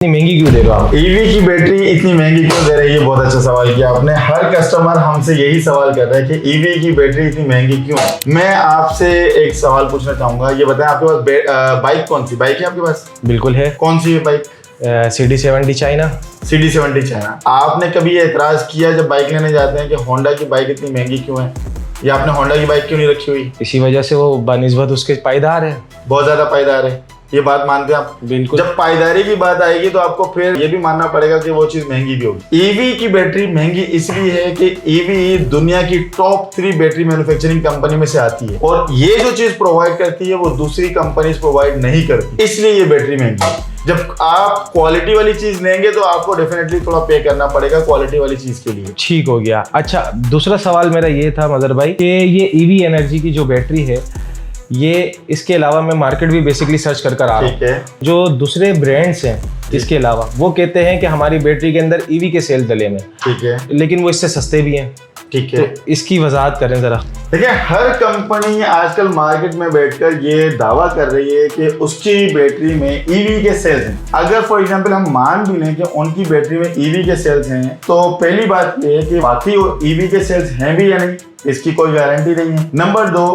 इतनी महंगी क्यों दे रहे हो आप? ईवी की बैटरी इतनी महंगी क्यों दे रही है? बहुत अच्छा सवाल किया आपने। हर कस्टमर हमसे यही सवाल कर रहा है कि ईवी की बैटरी इतनी महंगी क्यों। मैं आपसे एक सवाल पूछना चाहूंगा, ये बताएं आपके पास बाइक कौन सी बाइक है आपके पास? बिल्कुल है। कौन सी है bike? CD70 China. CD70 China. आपने कभी ये एतराज किया जब बाइक लेने जाते हैं कि होंडा की बाइक इतनी महंगी क्यों है, या आपने होंडा की बाइक क्यों नहीं रखी हुई? इसी वजह से वो बनिस्बत उसके पायदार है, बहुत ज्यादा पायदार है। ये बात मानते हैं आप? बिल्कुल। जब पायदारी की बात आएगी तो आपको फिर ये भी मानना पड़ेगा कि वो चीज महंगी भी होगी। ईवी की बैटरी महंगी इसलिए है कि ईवी दुनिया की टॉप 3 बैटरी मैन्युफैक्चरिंग कंपनी में से आती है, और ये जो चीज प्रोवाइड करती है वो दूसरी कंपनी प्रोवाइड नहीं करती, इसलिए ये बैटरी महंगी है। जब आप क्वालिटी वाली चीज लेंगे तो आपको डेफिनेटली थोड़ा पे करना पड़ेगा क्वालिटी वाली चीज के लिए। ठीक हो गया। अच्छा, दूसरा सवाल मेरा ये था मदर भाई कि ये ईवी एनर्जी की जो बैटरी है, ये इसके अलावा मैं मार्केट भी बेसिकली सर्च कर आ रहा हूँ। जो दूसरे ब्रांड्स हैं इसके अलावा, वो कहते हैं कि हमारी बैटरी के अंदर ईवी के सेल डले में, ठीक है, लेकिन वो इससे सस्ते भी हैं। ठीक है, तो इसकी वजाहत करें जरा। देखिए, हर कंपनी आजकल मार्केट में बैठकर ये दावा कर रही है कि उसकी बैटरी में ईवी के सेल्स हैं। अगर फॉर एग्जांपल हम मान भी लें कि उनकी बैटरी में ईवी के सेल्स हैं, तो पहली बात ये है कि वाकई ईवी के सेल्स हैं भी या नहीं, इसकी कोई गारंटी नहीं है। नंबर 2,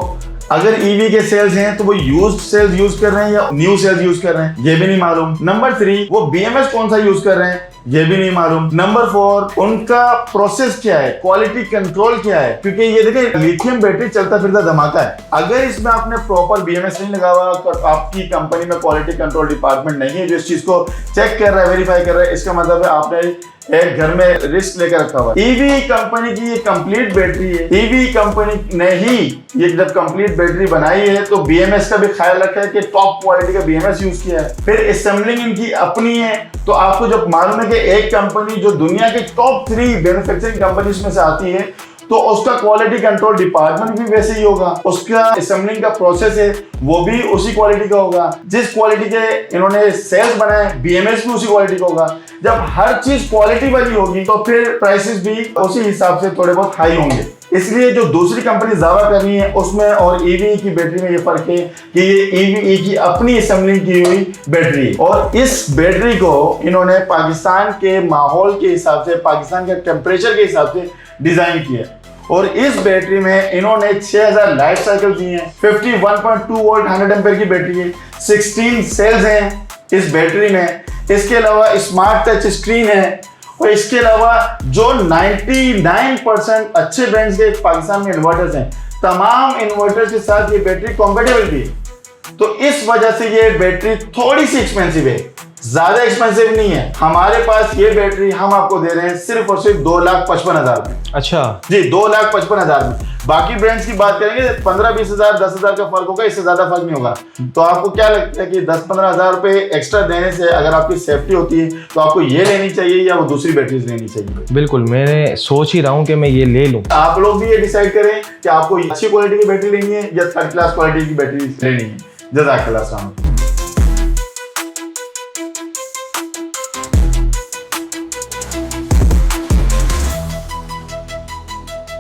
अगर ईवी के सेल्स हैं तो वो यूज्ड सेल्स यूज कर रहे हैं या न्यू सेल्स यूज कर रहे हैं, ये भी नहीं मालूम। नंबर 3, वो BMS कौन सा यूज कर रहे हैं, ये भी नहीं मालूम। नंबर 4, उनका प्रोसेस क्या है, क्वालिटी कंट्रोल क्या है, क्योंकि ये देखिए लिथियम बैटरी चलता फिरता धमाका है। अगर इसमें आपने प्रॉपर BMS नहीं लगा हुआ तो आपकी कंपनी में क्वालिटी कंट्रोल डिपार्टमेंट नहीं है जो इस चीज को चेक कर रहा है, वेरीफाई कर रहा है, इसका मतलब है आपने एक घर में रिस्क लेकर रखा हुआ है। ईवी कंपनी की ये कंप्लीट बैटरी है। ईवी कंपनी ने ही ये जब कंप्लीट बैटरी बनाई है तो BMS का भी ख्याल रखा है कि टॉप क्वालिटी का BMS यूज किया है। फिर असेंबलिंग इनकी अपनी है। तो आपको जब मालूम है कि एक कंपनी जो दुनिया के टॉप 3 मैन्युफैक्चरिंग कंपनीज में से आती है, तो उसका क्वालिटी कंट्रोल डिपार्टमेंट भी वैसे ही होगा, उसका असेंबलिंग का प्रोसेस है वो भी उसी क्वालिटी का होगा, जिस क्वालिटी के इन्होंने सेल्स बनाए BMS भी उसी क्वालिटी का होगा। जब हर चीज क्वालिटी वाली होगी तो फिर प्राइसेस भी उसी हिसाब से थोड़े बहुत हाई होंगे। इसलिए जो दूसरी कंपनी दावा कर रही है उसमें और ईवी की बैटरी में ये फर्क है कि ये ईवी की अपनी असेंबलिंग की हुई बैटरी है, और इस बैटरी को इन्होंने पाकिस्तान के माहौल के हिसाब से, पाकिस्तान के टेम्परेचर के हिसाब से डिजाइन किया। और इस बैटरी में इन्होंने 6000 लाइफ साइकिल दिए हैं, 51.2 वोल्ट 100 एम्पीयर की बैटरी है, 16 सेल्स हैं इस बैटरी में। इसके अलावा स्मार्ट टच स्क्रीन है, और इसके अलावा जो 99% अच्छे ब्रांड्स के पाकिस्तान में इन्वर्टर्स हैं, तमाम इन्वर्टर्स के साथ ये बैटरी कॉम्पेटेबल भी है। तो इस वजह से ये बैटरी थोड़ी सी एक्सपेंसिव है, ज्यादा एक्सपेंसिव नहीं है। हमारे पास ये बैटरी हम आपको दे रहे हैं सिर्फ और सिर्फ 2,55,000 में। अच्छा जी, 2,55,000 में। बाकी ब्रांड्स की बात करेंगे 15-20 हजार 10,000 का फर्क होगा, इससे ज्यादा फर्क नहीं होगा। तो आपको क्या लगता है कि 10-15 हजार रुपए एक्स्ट्रा देने से अगर आपकी सेफ्टी होती है तो आपको ये लेनी चाहिए या वो दूसरी बैटरीज लेनी चाहिए? बिल्कुल, मैं सोच ही रहा हूँ कि मैं ये ले लूँ। आप लोग भी ये डिसाइड करें कि आपको अच्छी क्वालिटी की बैटरी लेनी है या थर्ड क्लास क्वालिटी की बैटरी लेनी है। जज़ाकल्लाह।